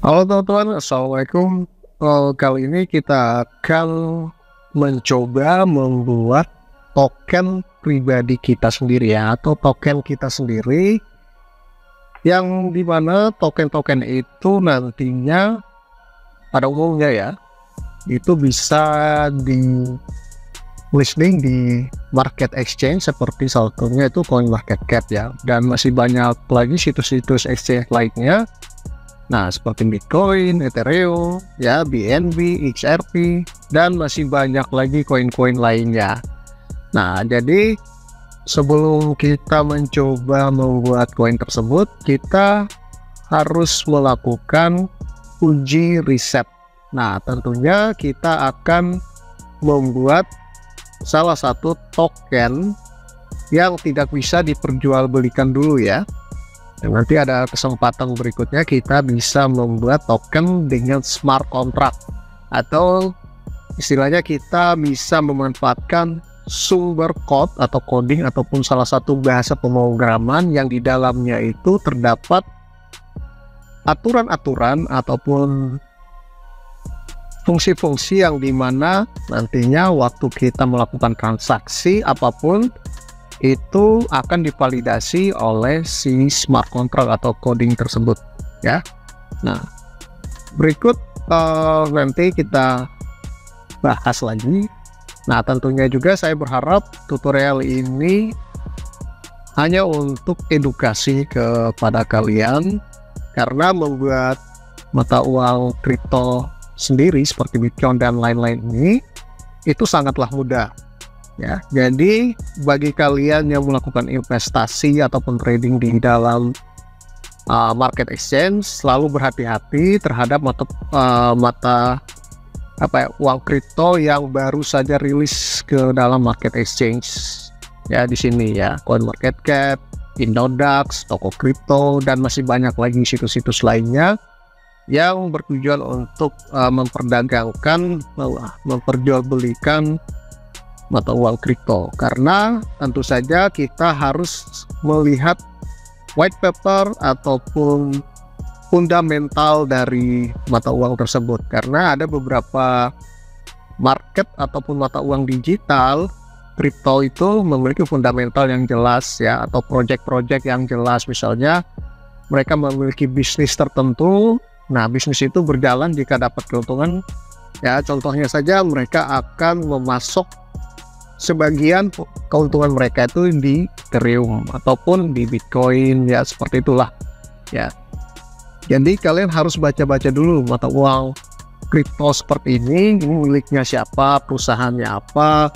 Halo teman-teman, Assalamualaikum. Kali ini kita akan mencoba membuat token pribadi kita sendiri ya, atau token kita sendiri, yang dimana token-token itu nantinya pada umumnya ya, itu bisa di listing di market exchange seperti salah satunya itu CoinMarketCap ya, dan masih banyak lagi situs-situs exchange lainnya. Nah, seperti Bitcoin, Ethereum, ya, BNB, XRP, dan masih banyak lagi koin-koin lainnya. Nah, jadi sebelum kita mencoba membuat koin tersebut, kita harus melakukan uji riset. Nah, tentunya kita akan membuat salah satu token yang tidak bisa diperjualbelikan dulu ya. Dan nanti ada kesempatan berikutnya kita bisa membuat token dengan smart contract, atau istilahnya kita bisa memanfaatkan sumber code atau coding ataupun salah satu bahasa pemrograman yang di dalamnya itu terdapat aturan-aturan ataupun fungsi-fungsi yang dimana nantinya waktu kita melakukan transaksi apapun itu akan divalidasi oleh si smart contract atau coding tersebut ya. Nah, berikut nanti kita bahas lagi. Nah, tentunya juga saya berharap tutorial ini hanya untuk edukasi kepada kalian, karena membuat mata uang kripto sendiri seperti Bitcoin dan lain-lain ini itu sangatlah mudah ya. Jadi bagi kalian yang melakukan investasi ataupun trading di dalam market exchange, selalu berhati-hati terhadap uang kripto yang baru saja rilis ke dalam market exchange ya. Di sini ya, CoinMarketCap, Indodax, toko kripto, dan masih banyak lagi situs-situs lainnya yang bertujuan untuk memperjualbelikan mata uang kripto. Karena tentu saja kita harus melihat white paper ataupun fundamental dari mata uang tersebut, karena ada beberapa market ataupun mata uang digital kripto itu memiliki fundamental yang jelas ya, atau project-project yang jelas. Misalnya mereka memiliki bisnis tertentu, nah bisnis itu berjalan jika dapat keuntungan ya. Contohnya saja mereka akan memasok sebagian keuntungan mereka itu di Ethereum ataupun di Bitcoin ya, seperti itulah ya. Jadi kalian harus baca-baca dulu mata uang kripto seperti ini miliknya siapa, perusahaannya apa,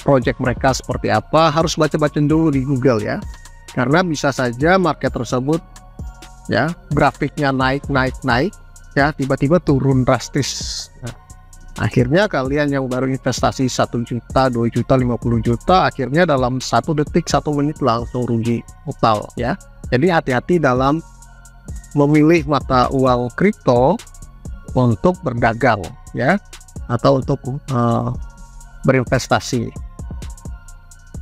project mereka seperti apa. Harus baca-baca dulu di Google ya, karena bisa saja market tersebut ya grafiknya naik ya, tiba-tiba turun drastis. Nah, akhirnya kalian yang baru investasi 1 juta, 2 juta, 50 juta, akhirnya dalam 1 detik, 1 menit langsung rugi total ya. Jadi hati-hati dalam memilih mata uang kripto untuk berdagang ya, atau untuk berinvestasi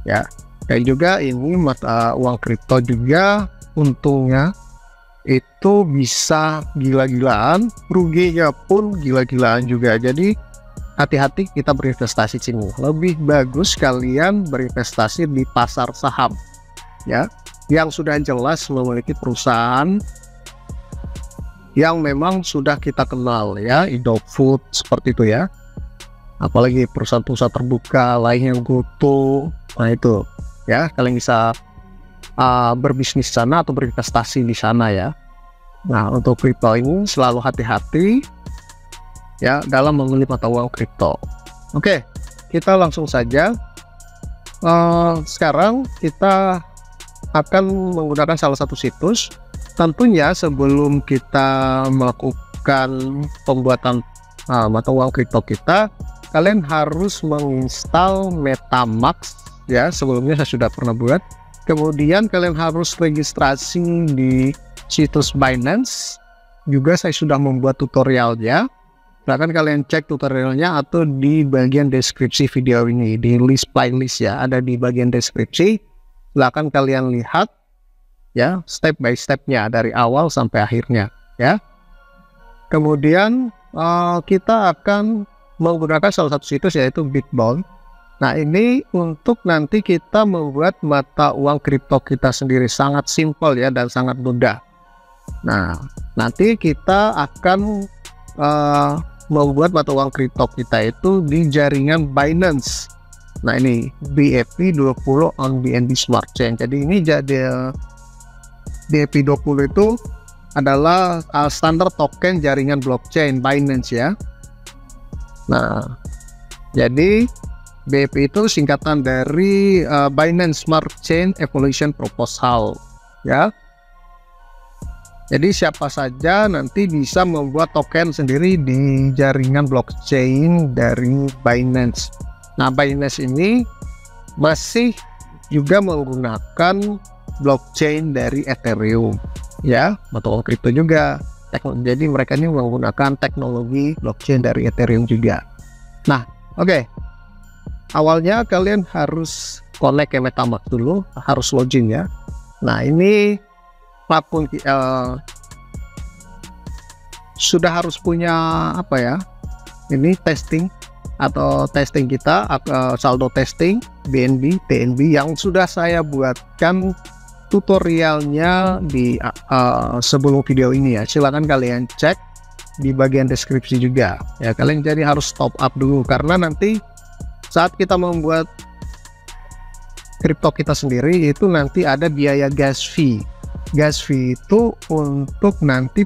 ya. Dan juga ini mata uang kripto juga untungnya itu bisa gila-gilaan, ruginya pun gila-gilaan juga. Jadi hati-hati kita berinvestasi sini. Lebih bagus kalian berinvestasi di pasar saham ya, yang sudah jelas memiliki perusahaan yang memang sudah kita kenal ya, Indofood seperti itu ya. Apalagi perusahaan-perusahaan terbuka lain yang GoTo, nah itu ya, kalian bisa berbisnis sana atau berinvestasi di sana ya. Nah, untuk kripto ini selalu hati-hati ya dalam memilih mata uang kripto. Oke, kita langsung saja. Sekarang kita akan menggunakan salah satu situs. Tentunya sebelum kita melakukan pembuatan mata uang kripto kita, kalian harus menginstal MetaMask ya. Sebelumnya saya sudah pernah buat. Kemudian kalian harus registrasi di situs Binance. Juga saya sudah membuat tutorialnya. Silahkan kalian cek tutorialnya atau di bagian deskripsi video ini, di list playlist ya, ada di bagian deskripsi. Silahkan kalian lihat ya, step by stepnya dari awal sampai akhirnya ya. Kemudian kita akan menggunakan salah satu situs yaitu Bitbound. Nah, ini untuk nanti kita membuat mata uang kripto kita sendiri, sangat simpel ya dan sangat mudah. Nah, nanti kita akan membuat mata uang kripto kita itu di jaringan Binance. Nah, ini BEP20 on BNB Smart Chain. Jadi ini jadi BEP20 itu adalah standar token jaringan blockchain Binance ya. Nah, jadi BEP itu singkatan dari Binance Smart Chain Evolution Proposal ya. Jadi siapa saja nanti bisa membuat token sendiri di jaringan blockchain dari Binance. Nah, Binance ini masih juga menggunakan blockchain dari Ethereum ya, mata uang kripto juga. Jadi mereka ini menggunakan teknologi blockchain dari Ethereum juga. Nah, oke. Awalnya kalian harus connect ke MetaMask dulu, harus login ya. Nah, ini platform sudah harus punya apa ya? Ini testing atau testing kita, saldo testing BNB, TNB yang sudah saya buatkan tutorialnya di sebelum video ini ya. Silakan kalian cek di bagian deskripsi juga ya. Kalian jadi harus top up dulu karena nanti saat kita membuat kripto kita sendiri itu nanti ada biaya gas fee. Gas fee itu untuk nanti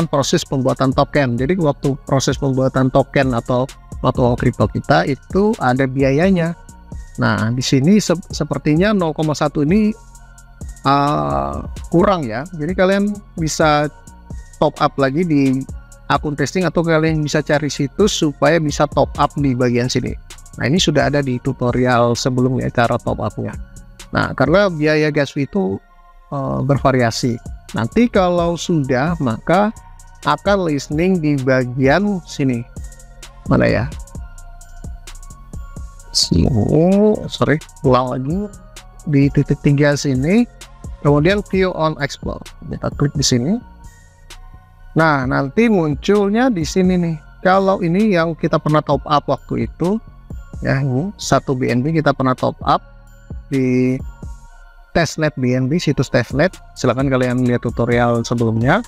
proses pembuatan token. Jadi waktu proses pembuatan token atau mata uang kripto kita itu ada biayanya. Nah, di sini sepertinya 0,1 ini kurang ya. Jadi kalian bisa top up lagi di akun testing atau kalian bisa cari situs supaya bisa top up di bagian sini. Nah, ini sudah ada di tutorial sebelumnya cara top up-nya. Nah, karena biaya gas fee itu bervariasi. Nanti kalau sudah, maka akan listening di bagian sini. Mana ya? Sorry, ulang lagi. Di titik 3 sini, kemudian view on explore. Kita klik di sini. Nah, nanti munculnya di sini nih. Kalau ini yang kita pernah top up waktu itu, ya, ini 1 BNB kita pernah top up di testnet BNB, situs testnet. Silahkan kalian lihat tutorial sebelumnya.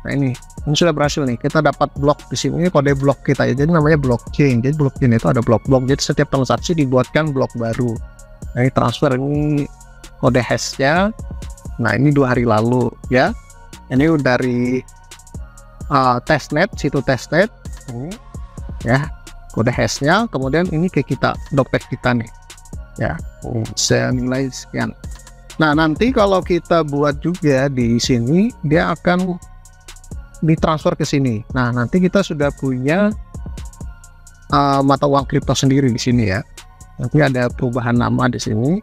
Nah, ini sudah berhasil nih. Kita dapat blok di sini, kode blok kita ya. Jadi namanya blockchain. Jadi blockchain itu ada blok-blok. Jadi setiap transaksi dibuatkan blok baru. Nah, ini transfer, ini kode hashnya. Nah, ini 2 hari lalu ya. Ini dari testnet, situs testnet. Ini ya. Kode hashnya, kemudian ini ke kita, dompet kita nih ya, saya nilai sekian. Nah, nanti kalau kita buat juga di sini, dia akan ditransfer ke sini. Nah, nanti kita sudah punya mata uang kripto sendiri di sini ya. Nanti ada perubahan nama di sini.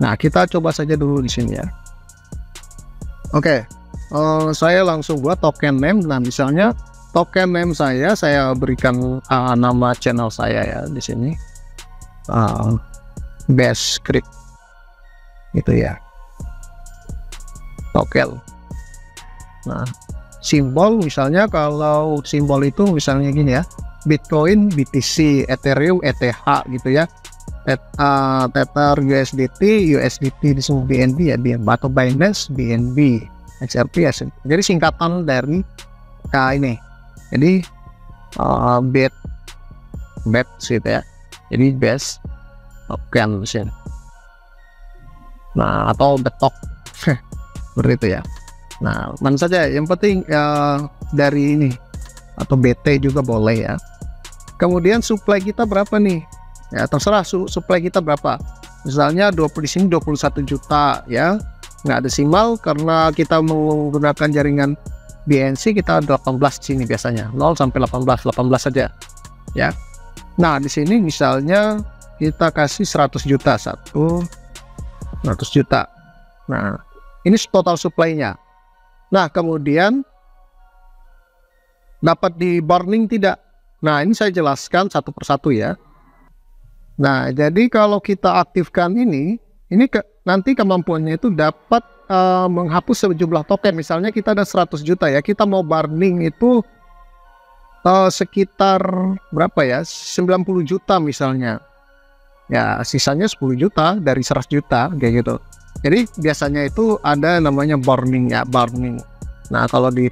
Nah, kita coba saja dulu di sini ya. Oke, saya langsung buat token name. Nah, misalnya token name saya berikan nama channel saya ya di sini, Best Crypt gitu ya, token. Nah, simbol misalnya, kalau simbol itu misalnya gini ya, Bitcoin, BTC, Ethereum, ETH gitu ya, Tether, USDT di sini BNB ya, atau Binance, BNB, XRP ya. Jadi singkatan dari ini. Jadi bet gitu ya. Jadi best token mesin. Nah, atau betok seperti itu ya. Nah, mana saja yang penting dari ini atau BT juga boleh ya. Kemudian supply kita berapa nih? Ya, terserah supply kita berapa. Misalnya 20 di sini 21 juta ya. Nggak desimal karena kita menggunakan jaringan BNC, kita 18 di sini biasanya 0 sampai 18 saja ya. Nah, di sini misalnya kita kasih 100 juta 100 juta. Nah, ini total supply-nya. Nah, kemudian dapat di burning tidak? Nah, ini saya jelaskan satu persatu ya. Nah, jadi kalau kita aktifkan ini nanti kemampuannya itu dapat menghapus sejumlah token. Misalnya kita ada 100 juta ya, kita mau burning itu sekitar berapa ya, 90 juta misalnya ya, sisanya 10 juta dari 100 juta kayak gitu. Jadi biasanya itu ada namanya burning ya, burning. Nah kalau di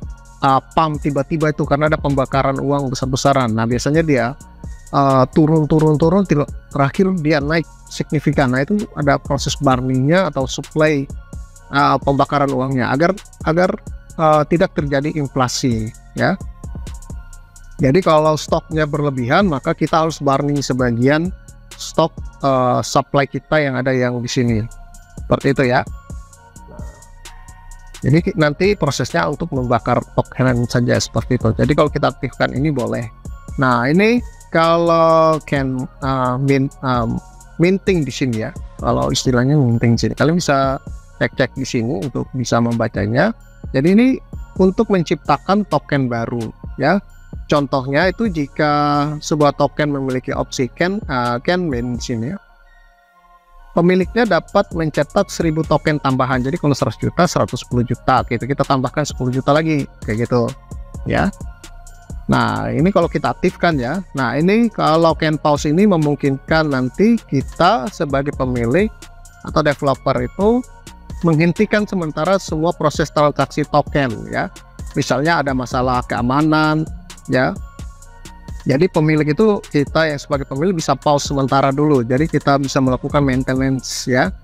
pump tiba-tiba itu karena ada pembakaran uang besar-besaran, nah biasanya dia turun, terakhir dia naik signifikan. Nah itu ada proses burningnya atau supply pembakaran uangnya agar tidak terjadi inflasi ya. Jadi kalau stoknya berlebihan, maka kita harus burning sebagian stok supply kita yang ada yang di sini, seperti itu ya. Jadi nanti prosesnya untuk membakar token saja seperti itu. Jadi kalau kita aktifkan ini boleh. Nah ini kalau minting di sini ya, kalau istilahnya minting di sini, kalian bisa cek di sini untuk bisa membacanya. Jadi ini untuk menciptakan token baru ya. Contohnya itu jika sebuah token memiliki opsi can mint di sini ya, pemiliknya dapat mencetak 1000 token tambahan. Jadi kalau 100 juta 110 juta gitu, kita tambahkan 10 juta lagi kayak gitu ya. Nah ini kalau kita aktifkan ya. Nah ini kalau can pause ini memungkinkan nanti kita sebagai pemilik atau developer itu menghentikan sementara semua proses transaksi token ya. Misalnya ada masalah keamanan ya, jadi pemilik itu, kita yang sebagai pemilik bisa pause sementara dulu, jadi kita bisa melakukan maintenance ya.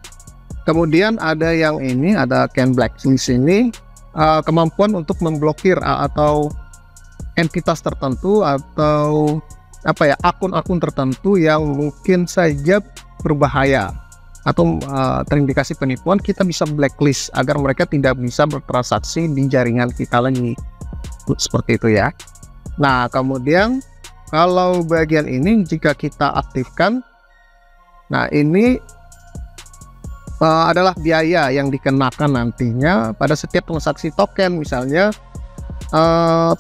Kemudian ada yang ini, ada can blacklist ini, kemampuan untuk memblokir atau entitas tertentu atau apa ya, akun-akun tertentu yang mungkin saja berbahaya atau terindikasi penipuan, kita bisa blacklist agar mereka tidak bisa bertransaksi di jaringan kita lagi, seperti itu ya. Nah kemudian kalau bagian ini jika kita aktifkan, nah ini adalah biaya yang dikenakan nantinya pada setiap transaksi token. Misalnya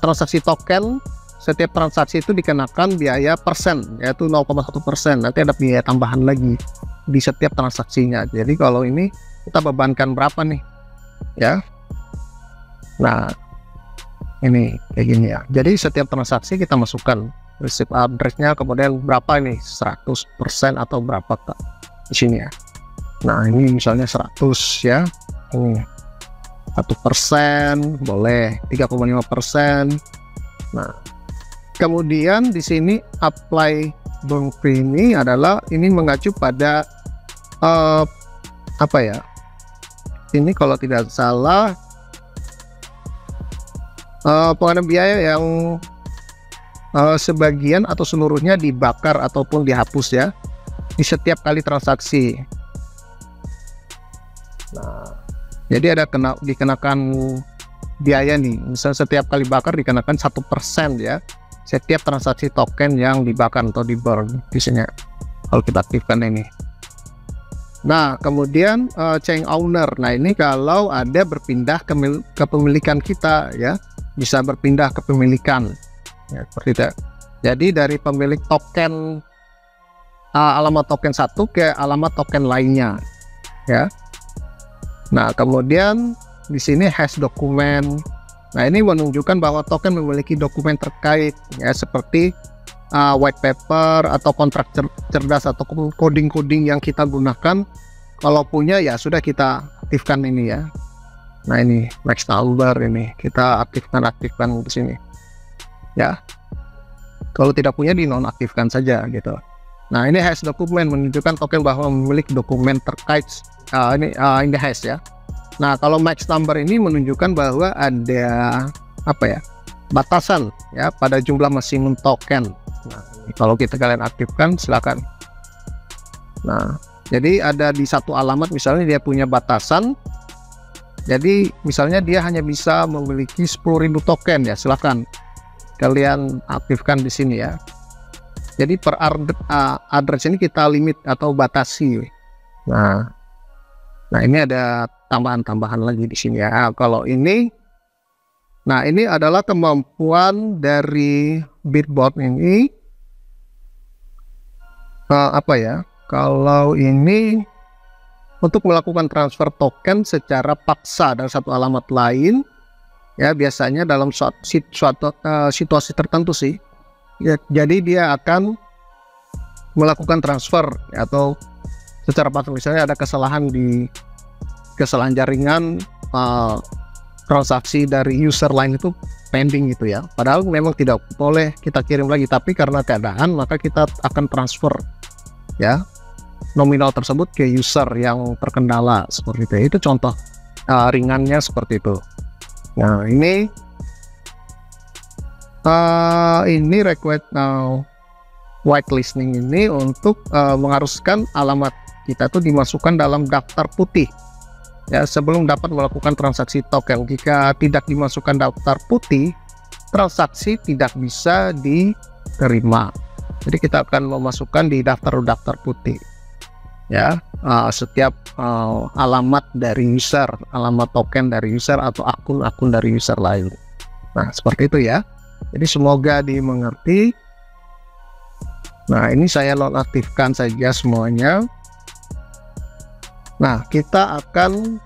transaksi token, setiap transaksi itu dikenakan biaya persen, yaitu 0,1%. Nanti ada biaya tambahan lagi di setiap transaksinya. Jadi kalau ini kita bebankan berapa nih ya. Nah ini kayak gini ya. Jadi setiap transaksi kita masukkan receipt address-nya, kemudian berapa ini, 100% atau berapa Kak di sini ya. Nah ini misalnya 100 ya, ini 1% boleh, 3,5%. Nah kemudian di sini apply burn fee ini adalah ini mengacu pada apa ya, ini kalau tidak salah pengenaan biaya yang sebagian atau seluruhnya dibakar ataupun dihapus ya di setiap kali transaksi. Nah jadi ada dikenakan biaya nih, misal setiap kali bakar dikenakan 1% ya setiap transaksi token yang dibakar atau di burn di sini kalau kita aktifkan ini. Nah kemudian change owner, nah ini kalau ada berpindah kepemilikan kita ya, bisa berpindah kepemilikan ya, seperti itu. Jadi dari pemilik token alamat token satu ke alamat token lainnya ya. Nah kemudian di sini hash dokumen. Nah ini menunjukkan bahwa token memiliki dokumen terkait ya, seperti white paper atau kontrak cerdas atau coding-coding yang kita gunakan. Kalau punya ya sudah kita aktifkan ini ya. Nah ini max number, ini kita aktifkan di sini ya. Kalau tidak punya dinonaktifkan saja gitu. Nah ini hash dokumen menunjukkan token bahwa memiliki dokumen terkait ini hash ya. Nah kalau max number ini menunjukkan bahwa ada apa ya, batasan ya pada jumlah maksimum token. Nah kalau kalian aktifkan silakan. Nah jadi ada di satu alamat misalnya dia punya batasan, jadi misalnya dia hanya bisa memiliki 10.000 token ya, silakan kalian aktifkan di sini ya. Jadi per address ini kita limit atau batasi. Nah ini ada tambahan lagi di sini ya. Kalau ini, nah ini adalah kemampuan dari Bitbot ini apa ya? Kalau ini untuk melakukan transfer token secara paksa dari satu alamat lain ya, biasanya dalam suatu situasi tertentu sih ya. Jadi dia akan melakukan transfer ya, atau secara patut misalnya ada kesalahan jaringan, transaksi dari user lain itu pending gitu ya, padahal memang tidak boleh kita kirim lagi, tapi karena keadaan maka kita akan transfer ya nominal tersebut ke user yang terkendala seperti itu. Itu contoh ringannya seperti itu. Nah ini request whitelisting ini untuk mengharuskan alamat kita tuh dimasukkan dalam daftar putih ya sebelum dapat melakukan transaksi token. Jika tidak dimasukkan daftar putih, transaksi tidak bisa diterima. Jadi kita akan memasukkan di daftar putih ya setiap alamat dari user, alamat token dari user atau akun-akun dari user lain. Nah seperti itu ya. Jadi semoga dimengerti. Nah ini saya nonaktifkan saja semuanya. Nah kita akan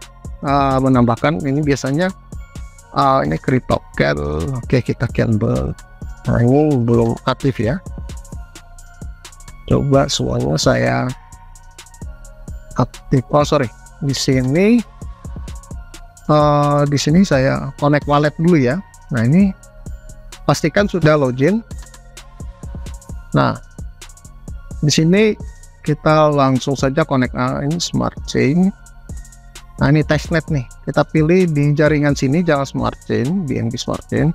menambahkan ini biasanya ini CryptoCat. Oke, kita cancel. Nah ini belum aktif ya. Coba semuanya saya aktif. Oh sorry, di sini saya connect wallet dulu ya. Nah ini pastikan sudah login. Nah di sini kita langsung saja connect ini smart chain. Nah ini testnet nih, kita pilih di jaringan sini, jangan smart chain, BNB smart chain,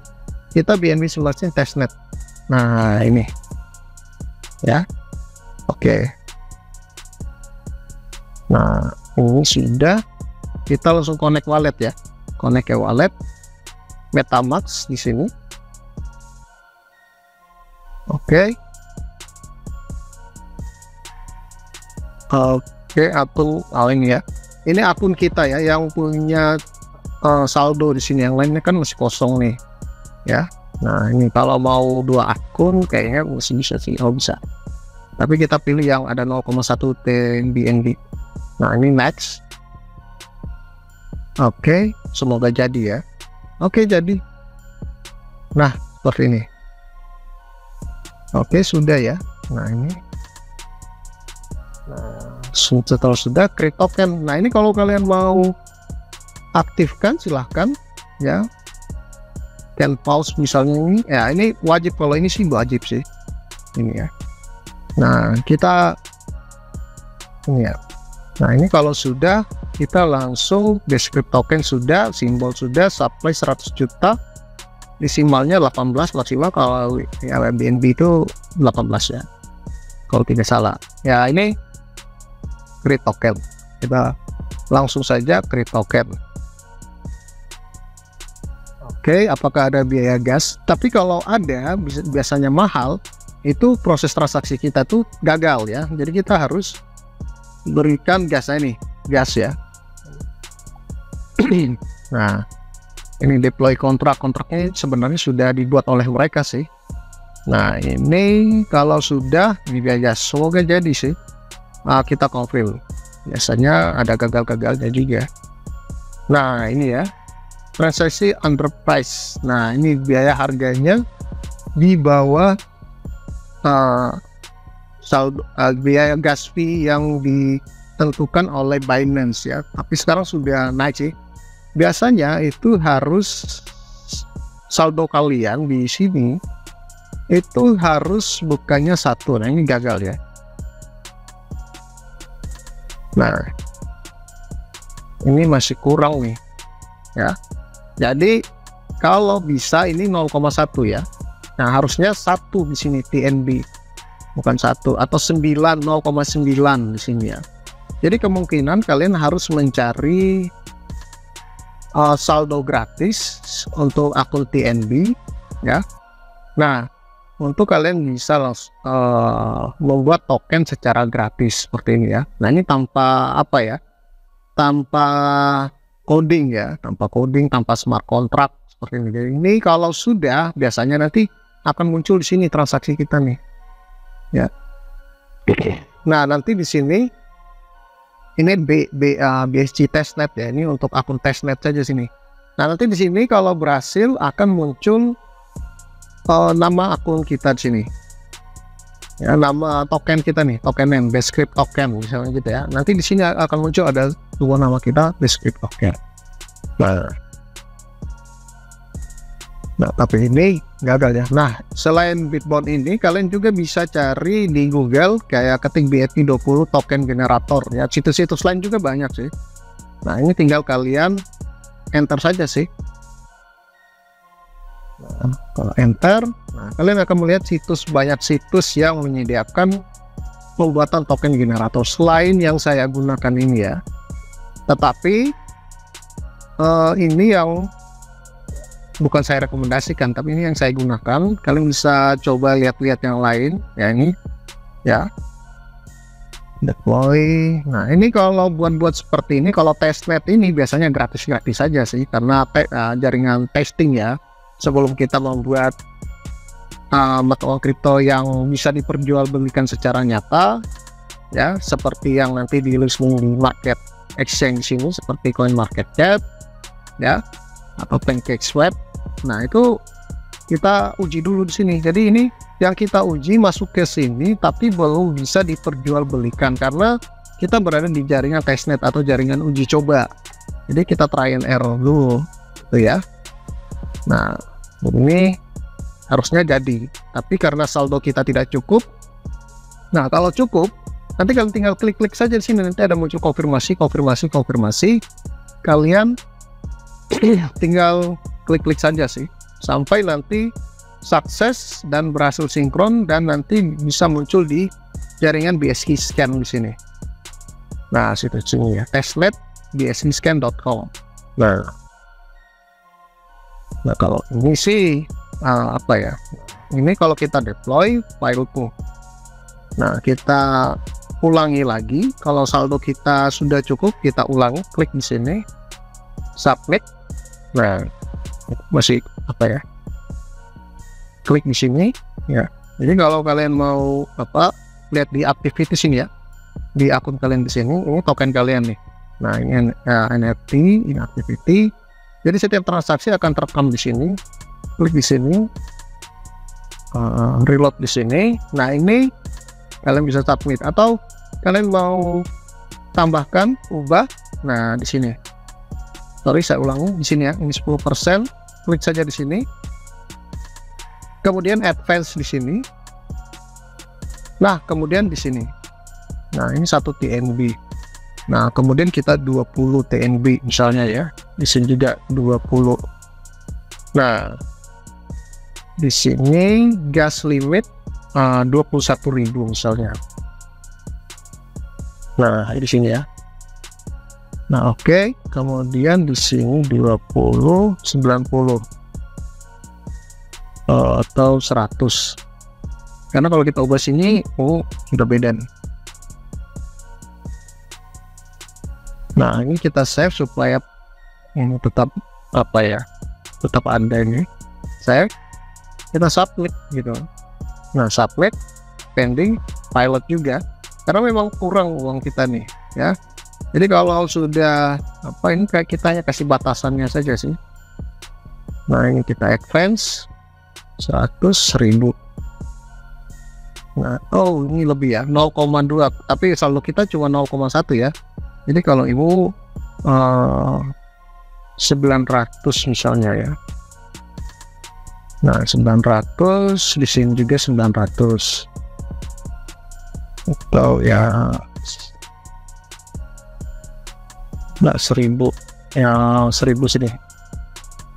kita BNB smart chain testnet. Nah ini ya, oke. Nah ini sudah, kita langsung connect wallet ya, connect ke wallet MetaMask di sini. Oke, akun ini ya. Ini akun kita ya yang punya saldo di sini. Yang lainnya kan masih kosong nih, ya. Nah ini kalau mau 2 akun kayaknya masih bisa sih, bisa. Tapi kita pilih yang ada 0,1 BNB. Nah ini next. Oke, semoga jadi ya. Oke jadi. Nah seperti ini. Oke sudah ya. Nah ini. Nah setelah sudah create token. Nah ini kalau kalian mau aktifkan silahkan ya, can pause misalnya ini ya, ini wajib, kalau ini sih wajib sih ini ya. Nah kita ini ya. Nah ini kalau sudah, kita langsung descript token sudah, simbol sudah, supply 100 juta, desimalnya 18, maksimal kalau ya BNB itu 18 ya kalau tidak salah ya. Ini create token, kita langsung saja create token. Oke, apakah ada biaya gas? Tapi kalau ada, biasanya mahal, itu proses transaksi kita tuh gagal ya. Jadi kita harus berikan gasnya nih, gas ya. Nah ini deploy kontraknya sebenarnya sudah dibuat oleh mereka sih. Nah ini kalau sudah biaya gas, semoga jadi sih. Kita confirm, biasanya ada gagal-gagalnya juga. Nah ini ya, transaksi underprice. Nah ini biaya harganya di bawah biaya gas fee yang ditentukan oleh Binance ya, tapi sekarang sudah naik sih. Biasanya itu harus saldo kalian di sini itu harus bukannya 1. Nah ini gagal ya. Nah ini masih kurang nih ya. Jadi kalau bisa ini 0,1 ya. Nah harusnya 1 di sini TNB, bukan 1 atau 9, 0,9 di sini ya. Jadi kemungkinan kalian harus mencari saldo gratis untuk akun TNB ya. Nah untuk kalian bisa membuat token secara gratis seperti ini ya. Nah ini tanpa apa ya, tanpa coding ya, tanpa coding, tanpa smart contract seperti ini. Jadi ini kalau sudah, biasanya nanti akan muncul di sini transaksi kita nih ya. Nah nanti di sini ini BSC testnet ya, ini untuk akun testnet saja sini. Nah, nanti di sini kalau berhasil akan muncul nama akun kita di sini. Ya, nama token kita nih, token name, Bscript token misalnya gitu ya. Nanti di sini akan muncul ada dua nama kita, Bscript token. Nah, tapi ini gagal ya. Nah, selain Bitbon ini, kalian juga bisa cari di Google kayak ketik BNB20 token generator ya. Situs-situs lain juga banyak sih. Nah, ini tinggal kalian enter saja sih. Nah, kalau enter, nah kalian akan melihat banyak situs yang menyediakan pembuatan token generator selain yang saya gunakan ini ya. Tetapi ini yang bukan saya rekomendasikan, tapi ini yang saya gunakan. Kalian bisa coba lihat-lihat yang lain ya, ini ya, deploy. Nah, ini kalau buat seperti ini, kalau testnet ini biasanya gratis-gratis saja sih, karena jaringan testing ya, sebelum kita membuat mata uang kripto yang bisa diperjualbelikan secara nyata ya, seperti yang nanti di listing di market exchange ini seperti CoinMarketCap ya, atau PancakeSwap. Nah, itu kita uji dulu di sini. Jadi ini yang kita uji masuk ke sini tapi belum bisa diperjualbelikan karena kita berada di jaringan testnet atau jaringan uji coba. Jadi kita try and error dulu tuh ya. Nah, ini harusnya jadi, tapi karena saldo kita tidak cukup. Nah, kalau cukup, nanti kalian tinggal klik-klik saja di sini, nanti ada muncul konfirmasi. Kalian tinggal klik-klik saja sih, sampai nanti sukses dan berhasil sinkron, dan nanti bisa muncul di jaringan BSC Scan di sini. Nah, situs ini ya, testnet bscscan.com. Nah, kalau ini sih apa ya, ini kalau kita deploy fileku. Nah, kita ulangi lagi. Kalau saldo kita sudah cukup, kita ulangi, klik di sini, submit. Nah, masih apa ya, klik di sini ya. Jadi kalau kalian mau lihat di activities ini ya, di akun kalian di sini, ini token kalian nih. Nah, ini NFT, ini activity. Jadi setiap transaksi akan terekam di sini. Klik di sini, reload di sini. Nah, ini kalian bisa submit atau kalian mau tambahkan, ubah. Nah, di sini. Sorry, saya ulangi di sini ya. Ini 10%. Klik saja di sini. Kemudian advance di sini. Nah, kemudian di sini. Nah, ini 1 TNB. Nah, kemudian kita 20 TNB misalnya ya. Di sini juga 20. Nah, di sini gas limit 21.000 misalnya. Nah, di sini ya. Nah, oke. Kemudian di sini 20, 90 atau 100. Karena kalau kita ubah sini, udah beda nih. Nah, ini kita save supaya ini tetap tetap ada ini. Save, kita submit gitu. Nah, submit, pending, pilot juga, karena memang kurang uang kita nih ya. Jadi kalau sudah ini kayak kita kasih batasannya saja sih. Nah, ini kita advance 100.000. Nah, ini lebih ya, 0,2, tapi saldo kita cuma 0,1 ya. Jadi kalau ibu 900 misalnya ya. Nah, 900 di sini juga 900. Atau ya 1000 ya, 1000 sini.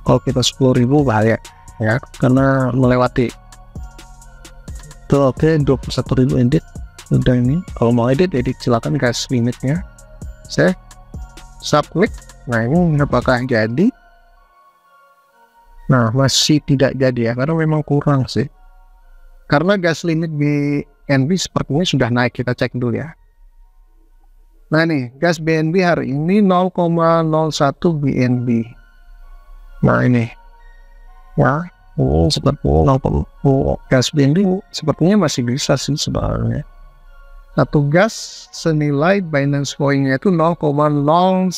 Kalau kita 10.000 bahaya ya, karena melewati. Tuh, oke, 21.000 edit udah ini. Kalau mau edit silakan kasih limitnya. Saya submit. Nah, ini apakah jadi? Nah, masih tidak jadi ya, karena memang kurang sih. Karena gas limit BNB sepertinya sudah naik, kita cek dulu ya. Nah, nih gas BNB hari ini 0,01 BNB. Nah, ini ya, seperti gas BNB sepertinya masih bisa sih sebenarnya. Satu gas senilai Binance Coin-nya itu 0,011.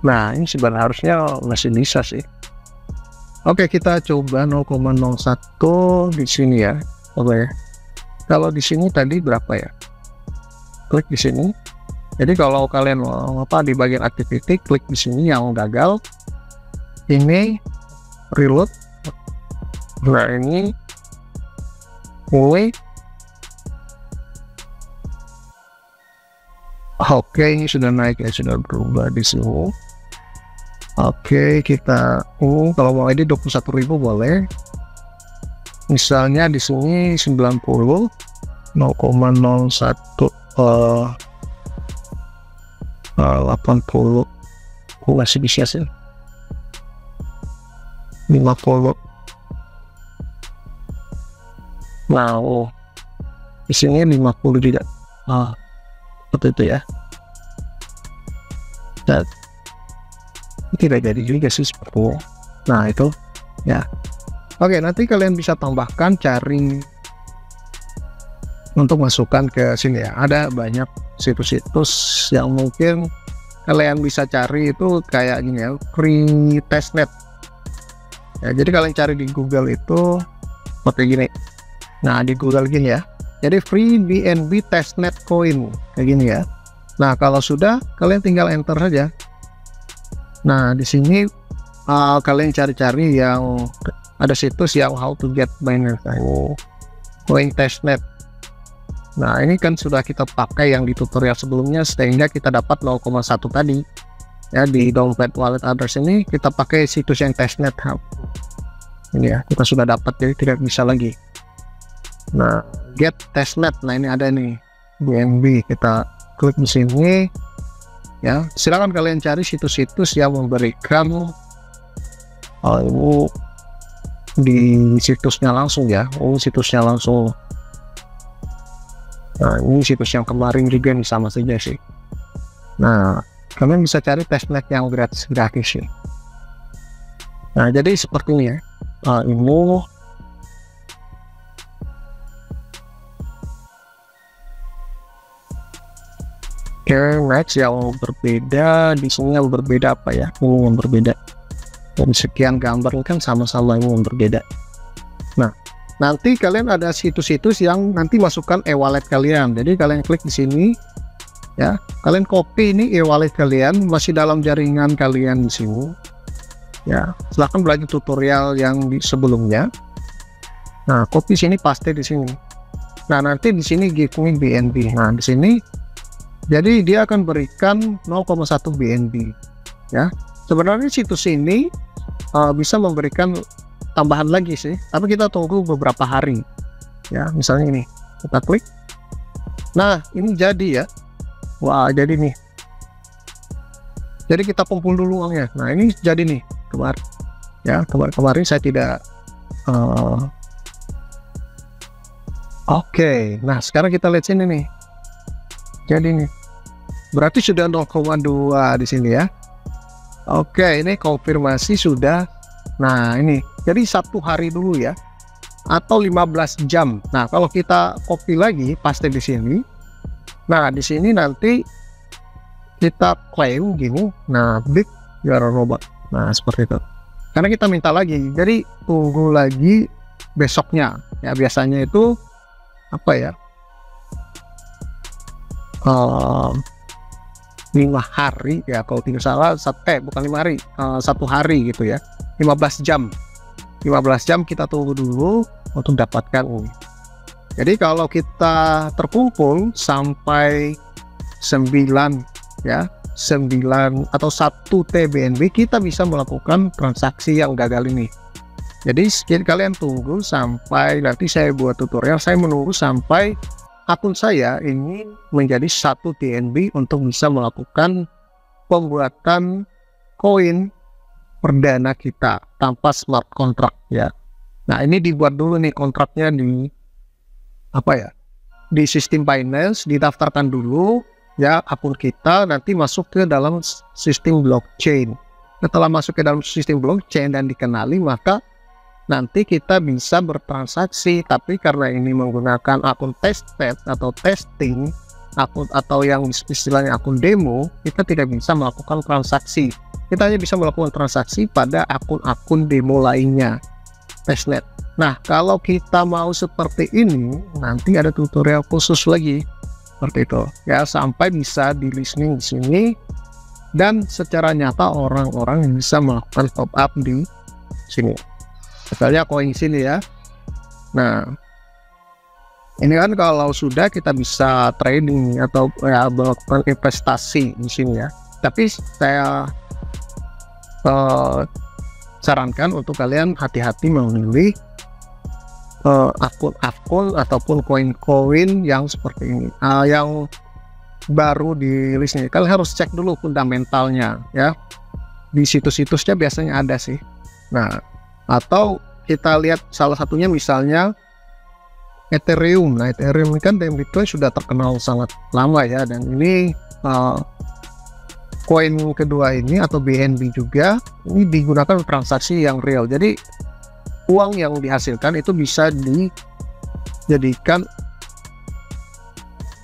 Nah, ini sebenarnya harusnya masih bisa sih. Oke, kita coba 0,01 di sini ya. Oke. Kalau di sini tadi berapa ya? Klik di sini. Jadi kalau kalian mau di bagian activity, klik di sini yang gagal. Ini reload. Nah, ini mulai. Oke, ini sudah naik ya, sudah berubah di sini. Oke, kita kalau mau edit 21.000 boleh. Misalnya di sini 90 0,01 80 masih bisa sih. 50. Nah, di sini 50 juga. Seperti itu ya. Dan tidak jadi juga sih sepertinya. Nah, itu ya. Oke, nanti kalian bisa tambahkan, cari untuk masukkan ke sini ya. Ada banyak situs-situs yang mungkin kalian bisa cari, itu kayak gini ya, free testnet ya. Jadi kalian cari di Google itu seperti gini. Nah, di Google gini ya, jadi free BNB testnet coin kayak gini ya. Nah, kalau sudah, kalian tinggal enter saja. Nah, di sini kalian cari-cari yang ada situs yang how to get Binance coin testnet. Nah, ini kan sudah kita pakai yang di tutorial sebelumnya, sehingga kita dapat 0,1 tadi ya. Di download wallet address ini kita pakai situs yang testnet hub ini ya, kita sudah dapat, jadi tidak bisa lagi. Nah, get testnet, nah ini ada nih BNB, kita klik di sini ya. Silakan kalian cari situs-situs yang memberikan ini di situsnya langsung ya. Situsnya langsung. Nah, ini situs yang kemarin juga nih, sama saja sih. Nah, kalian bisa cari testnet yang gratis sih. Nah, jadi seperti ini ya. Ini next yang berbeda di sini, yang berbeda apa ya? Ini yang berbeda. Dari sekian gambar kan sama-sama yang berbeda. Nah, nanti kalian ada situs-situs yang nanti masukkan e-wallet kalian. Jadi kalian klik di sini ya. Kalian copy ini e-wallet kalian, masih dalam jaringan kalian di sini. Ya, silahkan belajar tutorial yang sebelumnya. Nah, copy sini, paste di sini. Nah, nanti di sini give me BNB. Nah, di sini jadi dia akan berikan 0,1 BNB ya. Sebenarnya situs ini bisa memberikan tambahan lagi sih, tapi kita tunggu beberapa hari ya. Misalnya ini kita klik, nah ini jadi ya. Wah, jadi nih, jadi kita kumpul dulu uangnya. Nah, ini jadi nih kemarin ya. Kemarin saya tidak oke. Nah, sekarang kita lihat sini nih, jadi nih berarti sudah 0,2 di sini ya. Oke, ini konfirmasi sudah. Nah, ini jadi 1 hari dulu ya, atau 15 jam. Nah, kalau kita copy lagi, paste di sini. Nah, di sini nanti kita klaim gini. Nah, big your robot. Nah, seperti itu. Karena kita minta lagi, jadi tunggu lagi besoknya ya. Biasanya itu apa ya, 5 hari ya kalau tidak salah. Bukan 5 hari, 1 hari gitu ya. 15 jam kita tunggu dulu untuk dapatkan ini. Jadi kalau kita terkumpul sampai 9 ya, 9 atau 1 TBNB, kita bisa melakukan transaksi yang gagal ini. Jadi kalian tunggu sampai nanti saya buat tutorial. Saya menunggu sampai akun saya ini menjadi 1 TNB untuk bisa melakukan pembuatan koin perdana kita tanpa smart contract ya. Nah, ini dibuat dulu nih kontraknya di apa ya, di sistem Binance, didaftarkan dulu ya akun kita, nanti masuk ke dalam sistem blockchain. Setelah masuk ke dalam sistem blockchain dan dikenali, maka nanti kita bisa bertransaksi. Tapi karena ini menggunakan akun testnet atau testing, akun atau yang istilahnya akun demo, kita tidak bisa melakukan transaksi. Kita hanya bisa melakukan transaksi pada akun-akun demo lainnya, testnet. Nah, kalau kita mau seperti ini, nanti ada tutorial khusus lagi seperti itu ya, sampai bisa di listening di sini dan secara nyata orang-orang yang bisa melakukan top up di sini. Misalnya koin sini ya. Nah, ini kan kalau sudah kita bisa trading atau ya melakukan investasi di sini ya. Tapi saya sarankan untuk kalian hati-hati memilih akun-akun ataupun koin-koin yang seperti ini, yang baru di list ini. Kalian harus cek dulu fundamentalnya ya, di situs-situsnya biasanya ada sih. Nah, atau kita lihat salah satunya misalnya Ethereum. Nah, Ethereum ini kan dari Bitcoin sudah terkenal sangat lama ya, dan ini koin kedua ini atau BNB juga ini digunakan transaksi yang real. Jadi uang yang dihasilkan itu bisa dijadikan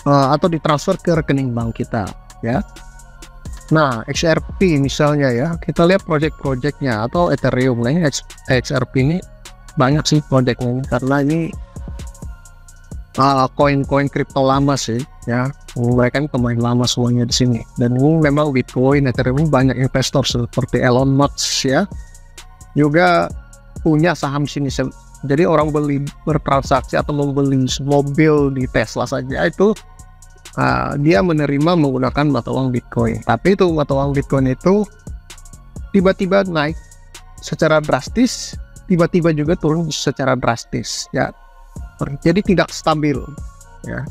atau ditransfer ke rekening bank kita ya. Nah, XRP misalnya ya, kita lihat project-projectnya atau Ethereum. Nah, ini XRP ini banyak sih projectnya ini, karena ini koin-koin kripto lama sih ya. Mereka kan pemain lama semuanya di sini, dan ini memang Bitcoin, Ethereum ini banyak investor seperti Elon Musk ya, juga punya saham sini. Jadi orang bertransaksi atau membeli mobil di Tesla saja itu dia menerima menggunakan mata uang Bitcoin. Tapi itu mata uang Bitcoin itu tiba-tiba naik secara drastis, tiba-tiba juga turun secara drastis ya. Jadi tidak stabil ya.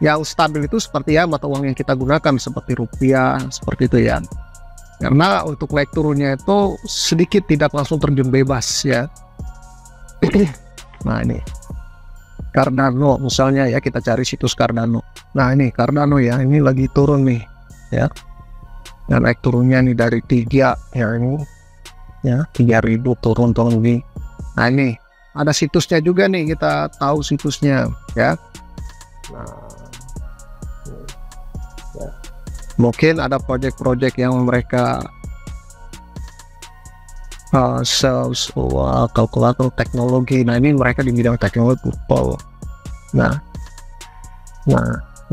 Yang stabil itu seperti ya mata uang yang kita gunakan seperti rupiah, seperti itu ya. Karena untuk naik turunnya itu sedikit, tidak langsung terjun bebas ya. Nah, ini Cardano misalnya ya, kita cari situs Cardano. Nah, ini Cardano ya, ini lagi turun nih ya. Dan naik turunnya nih dari 3 ya, ini ya 3.000 turun nih. Nah, ini ada situsnya juga nih, kita tahu situsnya ya. Nah, ya. Mungkin ada project-project yang mereka kalkulator teknologi. Nah, ini mereka di bidang teknologi. Nah,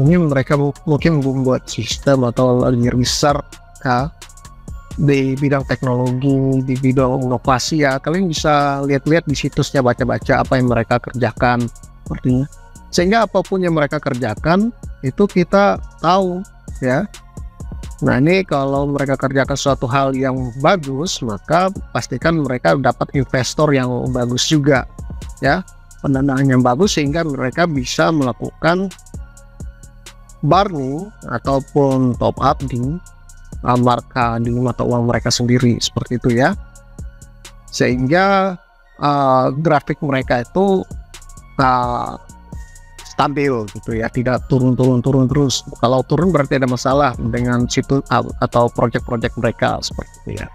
ini mereka mungkin membuat sistem atau lagi research di bidang teknologi, di bidang inovasi ya. Kalian bisa lihat-lihat di situsnya, baca-baca apa yang mereka kerjakan sepertinya. Sehingga apapun yang mereka kerjakan itu kita tahu ya. Nah, ini kalau mereka kerjakan suatu hal yang bagus, maka pastikan mereka dapat investor yang bagus juga ya, pendanaan yang bagus, sehingga mereka bisa melakukan bargaining ataupun top up di marka di mata uang mereka sendiri seperti itu ya, sehingga grafik mereka itu stabil gitu ya, tidak turun terus. Kalau turun berarti ada masalah dengan situs atau project-project mereka seperti itu ya.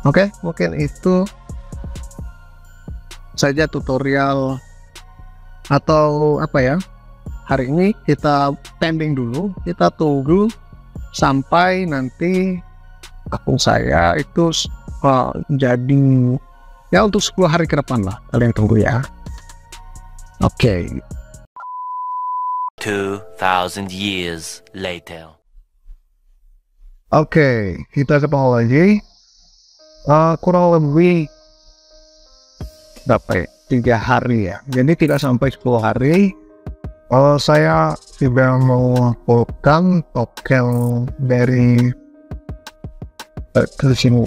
Oke, mungkin itu saja tutorial atau apa ya, hari ini. Kita pending dulu, kita tunggu sampai nanti akun saya itu jadi ya untuk 10 hari ke depan lah, kalian tunggu ya. Oke. 2000 years later. Oke, kita ketemu lagi. Kurang lebih berapa ya? 3 hari ya. Jadi tidak sampai 10 hari. Saya tidak mengumpulkan token dari sini.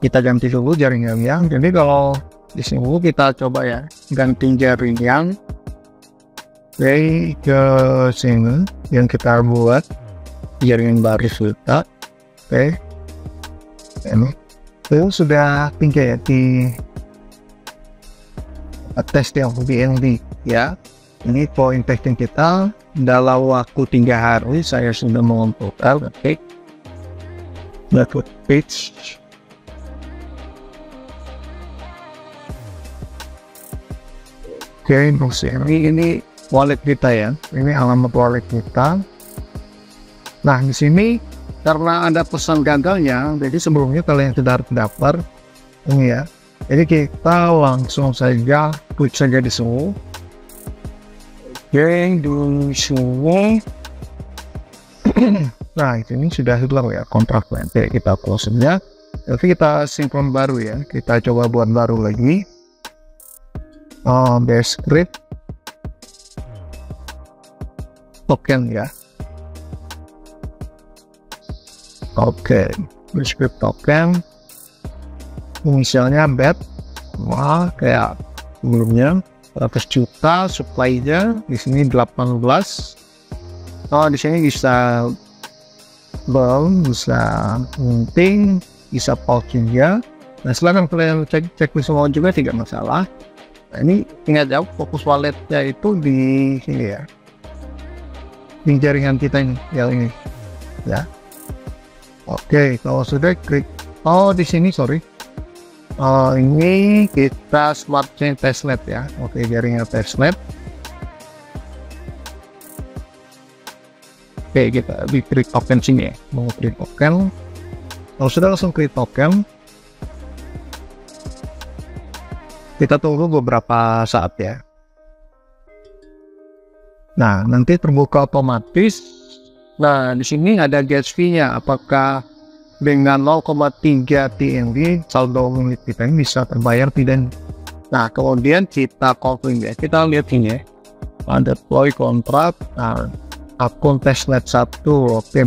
Kita ganti dulu jaringannya. Jadi kalau di sini kita coba ya, ganti jaringan dari ke sini yang kita buat jaringan baru kita. Oke, ini itu sudah tinggal ya di tes yang BNB ya. Ini poin testing kita dalam waktu 3 hari saya sudah mengumpulkan. Oke, dapat page. Oke, ini wallet kita ya. Ini alamat wallet kita. Nah, di sini karena ada pesan gagalnya, jadi sebelumnya kalian sudah terdaftar ini ya. Jadi kita langsung saja klik saja di sini. Oke, di sini. Nah, ini sudah hilang ya kontrak nanti kita close saja. Tapi kita simpan baru ya. Kita coba buat baru lagi. Descript token ya. Oke, descript token. Misalnya bet, wah kayak sebelumnya 100 juta supply-nya di sini 18. Di sini bisa bisa penting, bisa pause juga. Nah, silahkan kalian cek semua juga, tidak masalah. Nah, ini ingat ya, fokus walletnya itu di sini ya, di jaringan kita ini, yang ini ya. Oke, kalau sudah klik di sini, sorry. Ini kita smart chain testnet ya. Oke, jaringan testnet. Oke, kita di klik token sini ya. Mau klik token. Kalau sudah langsung klik token. Kita tunggu beberapa saat ya. Nah, nanti terbuka otomatis. Nah, di sini ada gas fee-nya. Apakah dengan 0,3 TNB saldo milik kita ini bisa terbayar tidak? Nah, kemudian kita confirm ya. Kita lihat ini ya. Ada deploy kontrak. Nah, akun testnet 1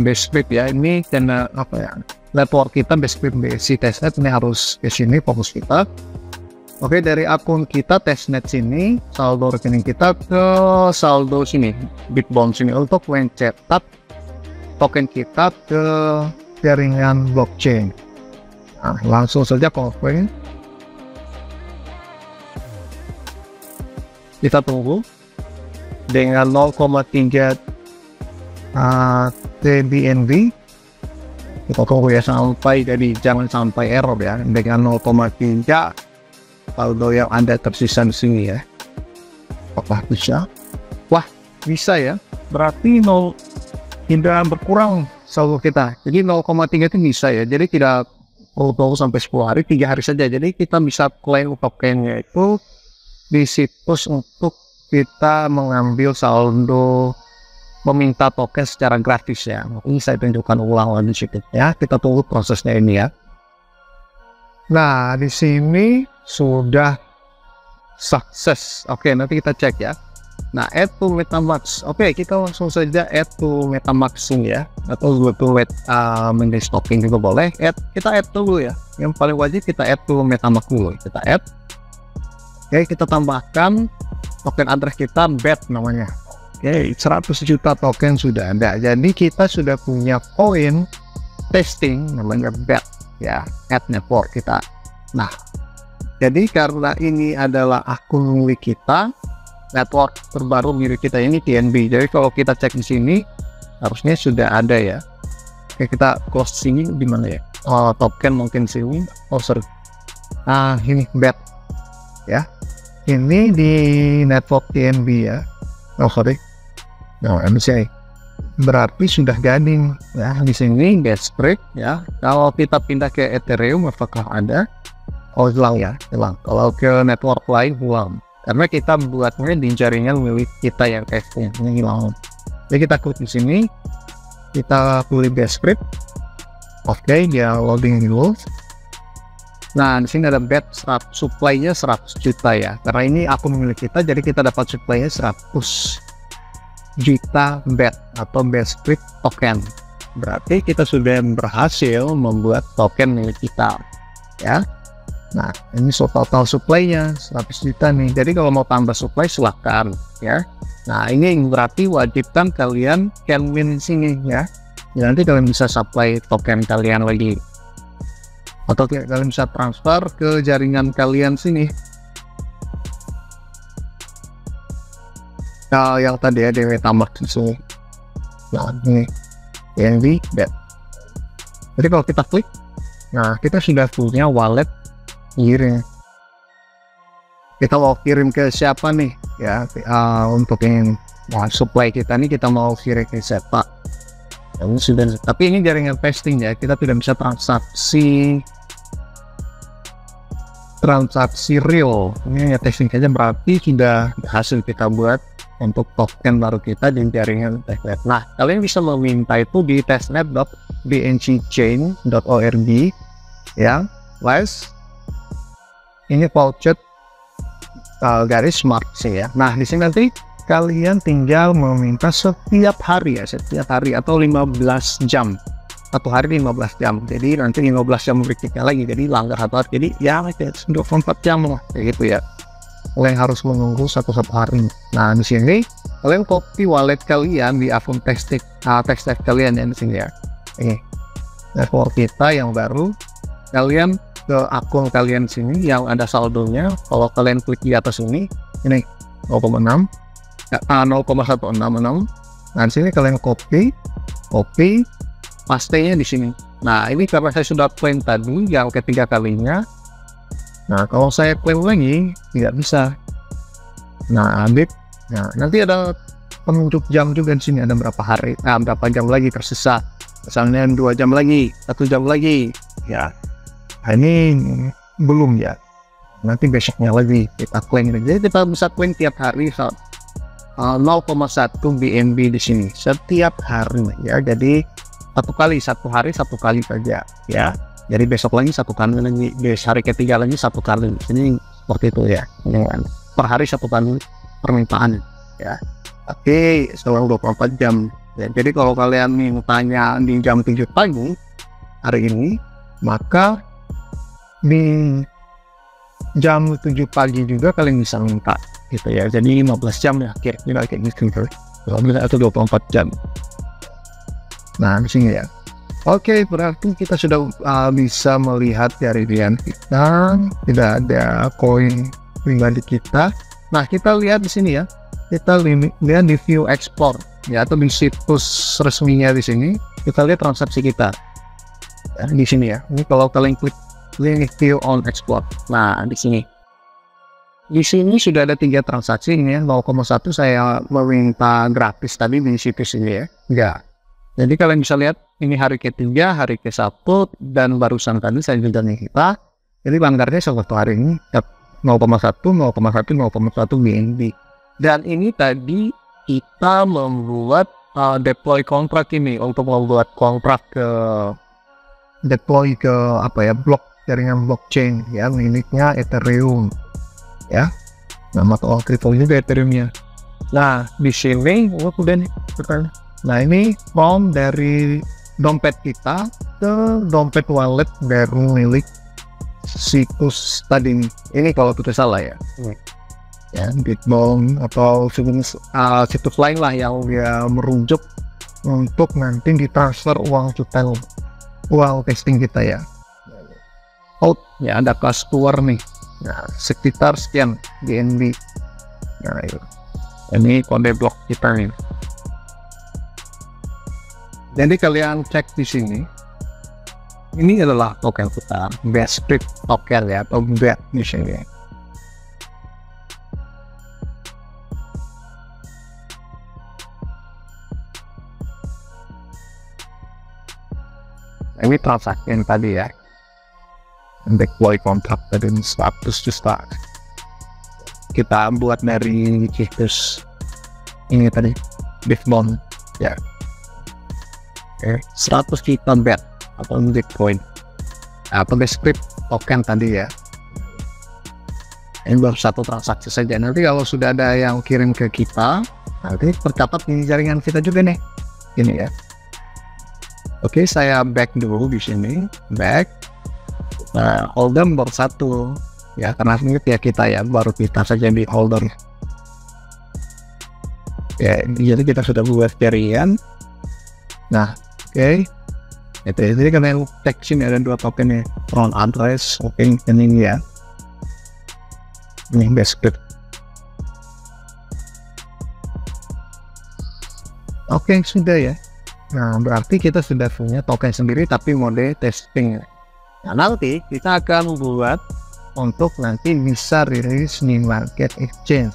Bscript ya. Ini karena apa ya? Network kita Bscript si testnet ini harus ke sini fokus kita. Oke, dari akun kita testnet sini, saldo rekening kita ke saldo sini, Bitbound sini untuk mencetak token kita ke jaringan blockchain. Nah, langsung saja confirm. Kita tunggu dengan 0,3 TBNB. Kita tunggu ya sampai, jadi jangan sampai error ya. Dengan 0,3 saldo yang ada tersisa di sini ya. Apakah bisa? Wah, bisa ya. Berarti tidak berkurang saldo kita. Jadi 0,3 itu bisa ya. Jadi tidak perlu tunggu sampai 10 hari, 3 hari saja. Jadi kita bisa klaim tokennya itu di situs untuk kita mengambil saldo, meminta token secara gratis ya. Ini saya tunjukkan ulang di situ ya. Kita tunggu prosesnya ini ya. Nah, di sini sudah sukses. Oke, nanti kita cek ya. Nah, add to MetaMask. Oke, kita langsung saja add to MetaMask ini ya. Atau to manage token juga boleh. Kita add dulu ya. Yang paling wajib kita add to MetaMask dulu. Kita add. Oke, kita tambahkan token address kita BET namanya. Oke, 100 juta token sudah ada. Jadi kita sudah punya koin testing namanya BET ya, add network kita. Nah, jadi karena ini adalah akun milik kita, network terbaru milik kita ini TNB. Jadi kalau kita cek di sini harusnya sudah ada ya. Oke, kita close sini di mana ya? Token mungkin sini. Sorry. Nah, ini BET ya. Ini di network TNB ya. Sorry. Nah, MCI. Berarti sudah gading ya. Di sini Bscript ya. Kalau kita pindah ke Ethereum apakah ada? Hilang ya, hilang. Kalau ke network lain hilang. Karena kita buatnya di jaringan milik kita yang testing, ini hilang. Jadi kita klik di sini, kita pilih Bscript. Oke, dia loading dulu. Nah, di sini ada bet supply-nya 100 juta ya. Karena ini akun milik kita, jadi kita dapat supply-nya 100 juta bet atau Bscript token. Berarti kita sudah berhasil membuat token milik kita ya. Nah, ini total supply-nya 100 juta nih. Jadi kalau mau tambah supply silahkan ya. Nah, ini berarti wajibkan kalian win sini ya. Nanti kalian bisa supply token kalian lagi. Atau kalian bisa transfer ke jaringan kalian sini. Nah, yang tadi ada MetaMask itu. Nah, ini TNB bet. Jadi kalau kita klik, nah kita sudah punya wallet. Oke, kita mau kirim ke siapa nih ya, untuk yang supply kita nih kita mau kirim ke siapa ya, sudah. Tapi ini jaringan testing ya, kita tidak bisa transaksi real. Ini hanya testing saja, berarti sudah hasil kita buat untuk token baru kita di jaringan testnet. Nah, kalian bisa meminta itu di testnet.bncchain.org ya, guys. Ini voucher garis smart sih ya. Nah, di sini nanti kalian tinggal meminta setiap hari ya, setiap hari atau 15 jam. Satu hari 15 jam, jadi nanti 15 jam berikutnya lagi, jadi langgar satu hari, jadi ya 24 jam lah, kayak gitu ya. Kalian harus menunggu satu hari. Nah, di sini kalian copy wallet kalian di akun testnet kalian ya, di sini ya. Ini network kita yang baru, kalian ke akun kalian sini yang ada saldonya. Kalau kalian klik di atas ini 0,166. Nah, di sini kalian copy pastenya di sini. Nah, ini karena saya sudah claim tadi yang ketiga kalinya. Nah, kalau saya claim lagi tidak bisa. Nah, nanti ada penunjuk jam juga di sini, ada berapa jam lagi tersisa. Misalnya 2 jam lagi, 1 jam lagi. Ya. Nah, ini belum ya. Nanti besoknya lagi kita claim. Jadi kita bisa claim tiap hari 0,1 BNB di sini setiap hari ya. Jadi satu hari satu kali saja ya. Jadi besok lagi satu kali lagi, hari ketiga lagi satu kali. Ini seperti itu ya. Per hari satu kali permintaan ya. Oke, setelah 24 jam. Ya, jadi kalau kalian mintanya di jam 7 pagi hari ini, maka di jam 7 pagi juga kalian bisa minta gitu ya. Jadi 15 jam ya kira-kira kayak gitu. Atau 24 jam. Nah, di sini ya. Oke, berarti kita sudah bisa melihat dari dian kita, tidak ada koin pribadi kita. Nah, kita lihat di sini ya. Kita lihat di view export ya, atau di situs resminya di sini. Kita lihat transaksi kita. Ya, di sini ya. Ini kalau kalian klik link view on export. Nah, di sini. Di sini sudah ada 3 transaksi ini ya. 0,1 saya meminta gratis tadi di situs ini ya. Enggak. Jadi kalian bisa lihat ini hari ketiga, hari ke-1, dan barusan tadi saya juga kita. Jadi langgarnya satu hari ini 0,1 BNB. Dan ini tadi kita membuat deploy kontrak ini untuk membuat kontrak ke deploy ke jaringan blockchain ya, miliknya Ethereum ya. Nama tool crypto juga Ethereum-nya. Nah, di sini udah nih. Nah, ini from dari dompet kita ke dompet wallet baru milik situs tadi nih. Ini kalau tidak salah ya. Ya, Bitbon atau situs lain lah yang dia merujuk untuk nanti ditransfer uang testing kita ya. Oh, ya ada kas keluar nih. Nah, sekitar sekian BNB. Nah, ini kode blok kita nih. Jadi kalian cek di sini. Ini adalah token kita, Bscript token ya, atau BET di sini. Ini transaksi yang tadi ya. Deploy kontrak tadi 100 juta. Kita buat dari situs ini tadi, Bitbon ya. 100 juta BET atau Bitcoin atau Bscript token tadi ya. Ini baru satu transaksi saja. Nanti kalau sudah ada yang kirim ke kita, nanti tercatat di jaringan kita juga nih. Ini ya. Oke, saya back dulu di sini. Back. Nah, holder baru satu ya, karena ini ya kita ya, baru kita saja di holder. Ya, jadi kita sudah buat jaringan. Nah, oke. Jadi kalian cek sini ada 2 token nih, front address, oke, ini ya. Ini Bscript. Oke, sudah ya. Nah, berarti kita sudah punya token sendiri tapi mode testing. Nah, nanti kita akan buat untuk nanti bisa rilis di market exchange.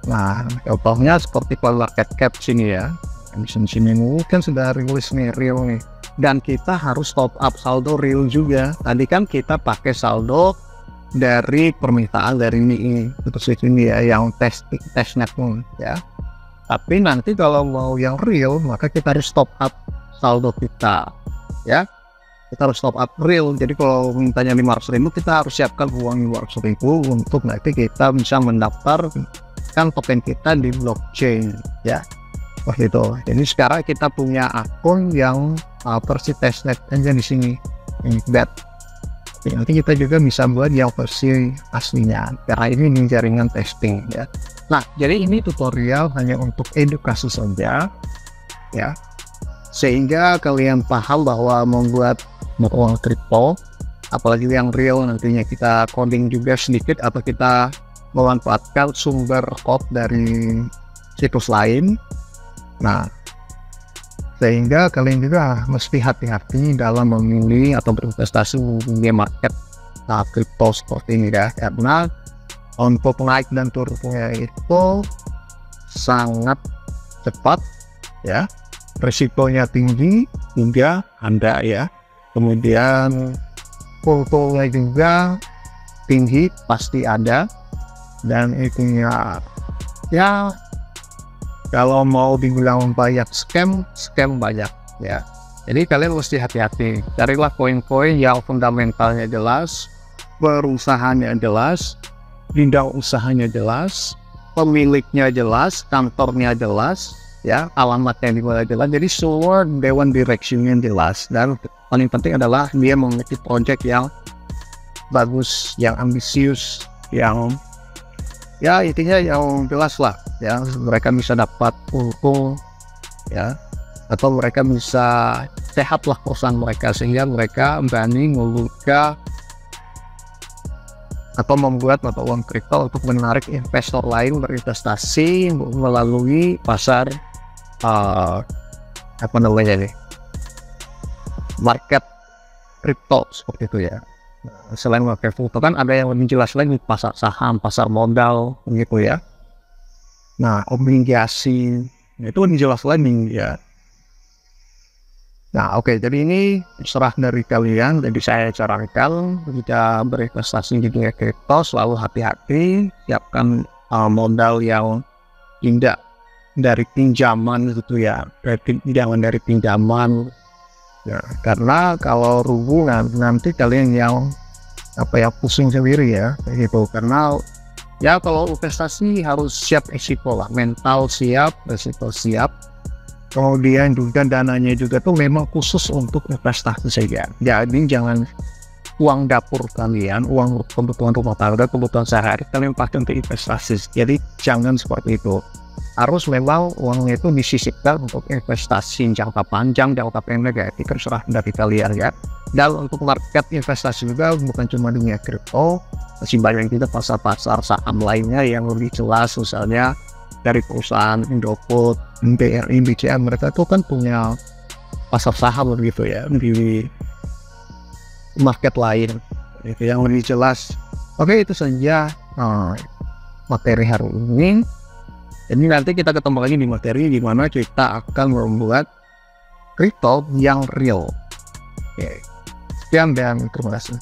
Nah, contohnya seperti CoinMarketCap sini ya. Di sini kan sudah rilis nih real nih. Dan kita harus top up saldo real juga. Tadi kan kita pakai saldo dari permintaan dari ini terus ini ya, yang testnet ya. Tapi nanti kalau mau yang real, maka kita harus top up saldo kita ya. Kita harus top up real. Jadi kalau mintanya 500.000, kita harus siapkan uang 500.000 untuk nanti kita bisa mendaftarkan token kita di blockchain ya. Itu. Jadi sekarang kita punya akun yang versi testnet aja di sini. Bet. Nanti kita juga bisa buat yang versi aslinya, karena ini jaringan testing ya. Nah, jadi ini tutorial hanya untuk edukasi saja ya, sehingga kalian paham bahwa membuat uang kripto, apalagi yang real, nantinya kita coding juga sedikit atau kita memanfaatkan sumber code dari situs lain. Nah, sehingga kalian juga mesti hati-hati dalam memilih atau berinvestasi di market kripto seperti ini ya, karena untuk naik dan turunnya itu sangat cepat ya, risikonya tinggi hingga Anda ya, kemudian fotonya juga tinggi pasti ada, dan itunya ya, kalau mau dibilang banyak scam banyak ya. Jadi kalian mesti hati-hati, carilah koin-koin yang fundamentalnya jelas, perusahaannya jelas, bidang usahanya jelas, pemiliknya jelas, kantornya jelas ya, alamatnya juga jelas. Jadi semua dewan directionnya jelas, dan paling penting adalah dia memiliki project yang bagus, yang ambisius, yang ya intinya yang jelas lah ya, mereka bisa dapat untung ya, atau mereka bisa sehat lah perusahaan mereka, sehingga mereka berani membuka atau membuat mata uang kripto untuk menarik investor lain berinvestasi melalui pasar apa namanya nih, market kripto seperti itu ya. Selain market kripto kan ada yang lebih jelas lagi, pasar saham, pasar modal gitu ya. Nah, obligasi itu lebih jelas lagi ya. Nah, oke, jadi ini serah dari kalian. Jadi saya sarankan jika berinvestasi di dunia kripto selalu hati-hati, siapkan modal yang tidak dari pinjaman gitu ya, jangan dari pinjaman ya, karena kalau rugi nanti kalian yang pusing sendiri ya gitu. Karena ya kalau investasi harus siap risiko lah, mental siap, risiko siap, kemudian juga dananya juga tuh memang khusus untuk investasi saja. Jadi jangan uang dapur kalian, uang kebutuhan rumah tangga, kebutuhan sehari kalian pakai untuk investasi. Jadi jangan seperti itu. Harus memang uangnya itu disisipkan untuk investasi jangka panjang, jangka pendek ya, itu terserah dari kalian ya. Dan untuk market investasi juga bukan cuma dunia kripto, masih banyak juga pasar-pasar saham lainnya yang lebih jelas, misalnya dari perusahaan Indofood, BRI, BCA, mereka itu kan punya pasar saham begitu ya di market lain, itu yang lebih jelas. Oke, itu saja materi hari ini. Jadi nanti kita ketemu lagi di materi di mana kita akan membuat kripto yang real. Oke. Sekian dan terima kasih.